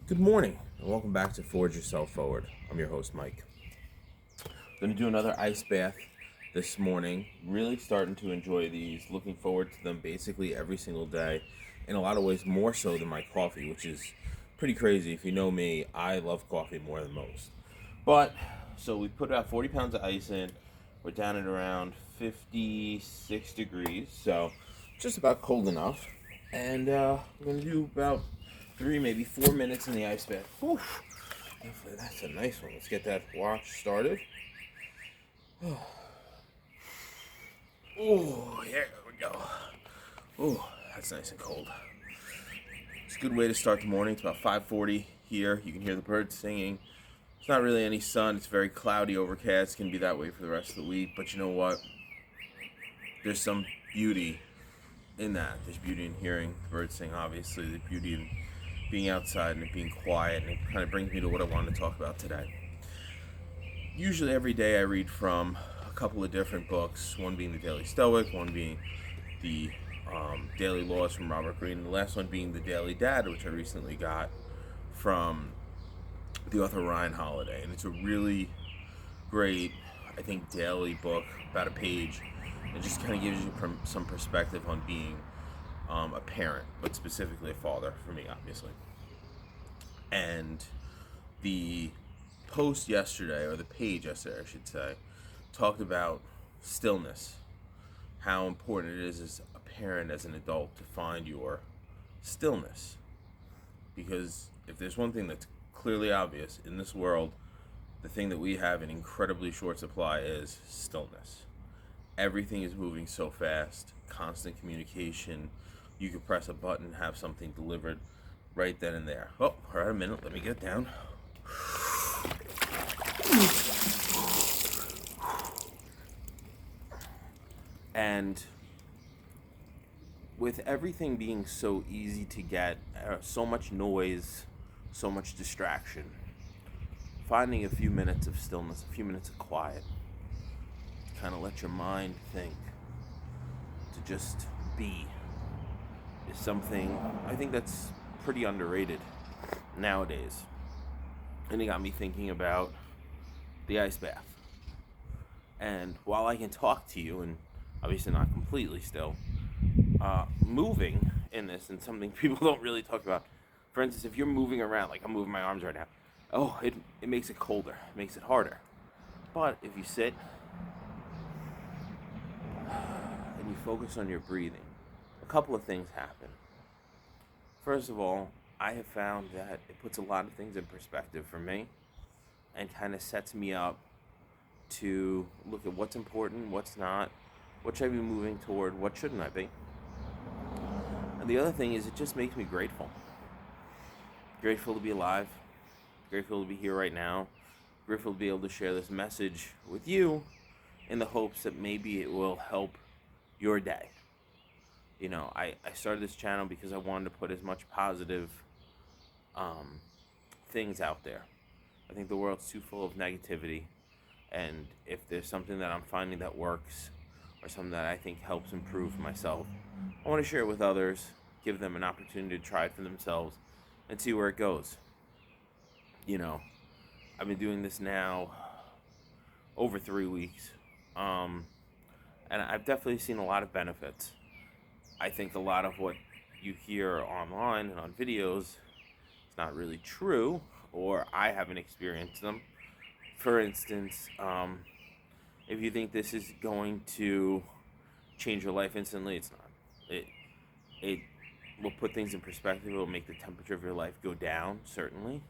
Good morning, and welcome back to Forge Yourself Forward. I'm your host, Mike. Going to do another ice bath this morning. Really starting to enjoy these. Looking forward to them basically every single day. In a lot of ways, more so than my coffee, which is pretty crazy. If you know me, I love coffee more than most. So we put about 40 pounds of ice in. We're down at around 56 degrees, so just about cold enough. And we're going to do about 3, maybe 4 minutes in the ice bath. Whew. Hopefully that's a nice one. Let's get that watch started. Oh, here we go. Oh, that's nice and cold. It's a good way to start the morning. It's about 5:40 here. You can hear the birds singing. It's not really any sun. It's very cloudy, overcast. It's going to be that way for the rest of the week. But you know what? There's some beauty in that. There's beauty in hearing the birds sing, obviously. There's beauty in being outside and it being quiet. And it kind of brings me to what I wanted to talk about today. Usually every day I read from a couple of different books, one being the Daily Stoic, one being the Daily Laws from Robert Greene, and the last one being the Daily Dad, which I recently got from the author Ryan Holiday. And it's a really great, I think, daily book, about a page. It just kind of gives you some perspective on being a parent, but specifically a father, for me, obviously. And the post yesterday, or the page yesterday, I should say, talked about stillness. How important it is as a parent, as an adult, to find your stillness. Because if there's one thing that's clearly obvious in this world, the thing that we have in incredibly short supply is stillness. Everything is moving so fast, constant communication. You could press a button, have something delivered right then and there. Oh, all right, a minute, let me get down. And with everything being so easy to get, so much noise, so much distraction, finding a few minutes of stillness, a few minutes of quiet, kind of let your mind think, to just be, is something I think that's pretty underrated nowadays. And it got me thinking about the ice bath. And while I can talk to you, and obviously not completely still, moving in this, and something people don't really talk about. For instance, if you're moving around, like I'm moving my arms right now, it makes it colder, it makes it harder. But if you sit and you focus on your breathing, a couple of things happen. First of all, I have found that it puts a lot of things in perspective for me and kind of sets me up to look at what's important, what's not, what should I be moving toward, what shouldn't I be. And the other thing is, it just makes me grateful. Grateful to be alive, grateful to be here right now, grateful to be able to share this message with you in the hopes that maybe it will help your day. You know, I started this channel because I wanted to put as much positive things out there. I think the world's too full of negativity, and if there's something that I'm finding that works, or something that I think helps improve myself, I want to share it with others, give them an opportunity to try it for themselves, and see where it goes. You know, I've been doing this now over 3 weeks, and I've definitely seen a lot of benefits. I think a lot of what you hear online and on videos is not really true, or I haven't experienced them. For instance, if you think this is going to change your life instantly, it's not. It will put things in perspective. It will make the temperature of your life go down, certainly,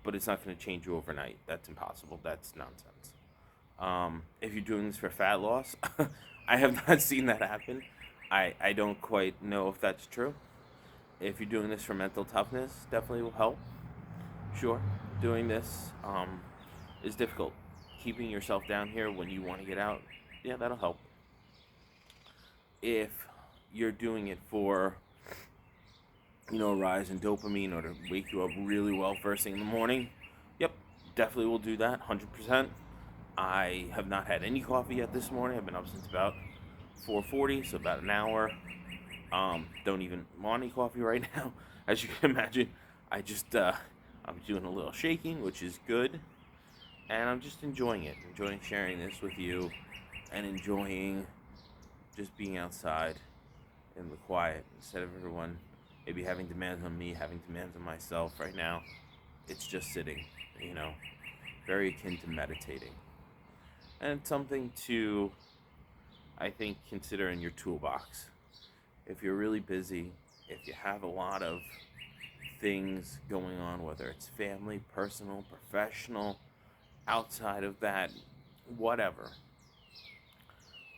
but it's not going to change you overnight. That's impossible. That's nonsense. If you're doing this for fat loss, I have not seen that happen. I don't quite know if that's true. If you're doing this for mental toughness, definitely will help. Sure, doing this is difficult. Keeping yourself down here when you want to get out, yeah, that'll help. If you're doing it for, a rise in dopamine, or to wake you up really well first thing in the morning, yep, definitely will do that, 100%. I have not had any coffee yet this morning. I've been up since about 4:40, so about an hour. Don't even want any coffee right now, as you can imagine. I'm doing a little shaking, which is good, and I'm just enjoying it, enjoying sharing this with you, and enjoying just being outside in the quiet instead of everyone maybe having demands on me, having demands on myself. Right now, it's just sitting, very akin to meditating, and it's something to, I think, consider in your toolbox. If you're really busy, if you have a lot of things going on, whether it's family, personal, professional, outside of that, whatever,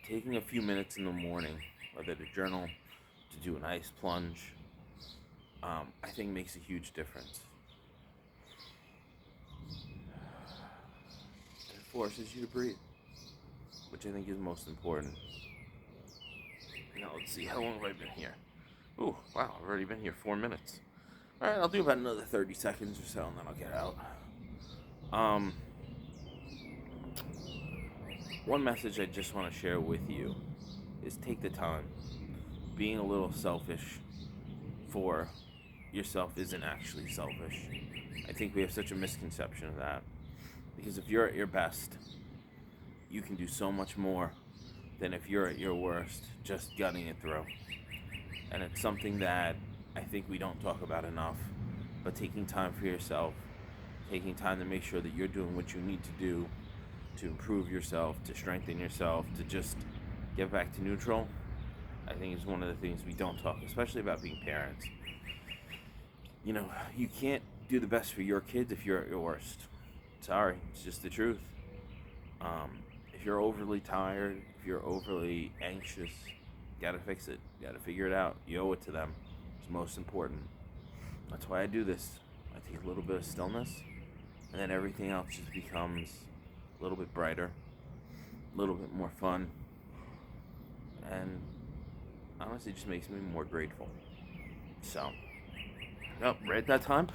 taking a few minutes in the morning, whether to journal, to do an ice plunge, I think makes a huge difference. It forces you to breathe, which I think is most important. Now let's see, how long have I been here? Ooh, wow, I've already been here 4 minutes. Alright, I'll do about another 30 seconds or so, and then I'll get out. One message I just want to share with you is take the time. Being a little selfish for yourself isn't actually selfish. I think we have such a misconception of that. Because if you're at your best, you can do so much more than if you're at your worst, just gutting it through. And it's something that I think we don't talk about enough. But taking time for yourself, taking time to make sure that you're doing what you need to do to improve yourself, to strengthen yourself, to just get back to neutral, I think is one of the things we don't talk, especially about being parents. You can't do the best for your kids if you're at your worst. Sorry, it's just the truth. If you're overly tired, if you're overly anxious, you gotta fix it. You gotta figure it out. You owe it to them. It's most important. That's why I do this. I take a little bit of stillness, and then everything else just becomes a little bit brighter, a little bit more fun, and honestly, it just makes me more grateful. So, right at that time.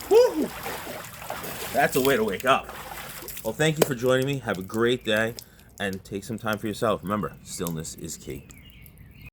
Woo! That's a way to wake up. Well, thank you for joining me. Have a great day, and take some time for yourself. Remember, stillness is key.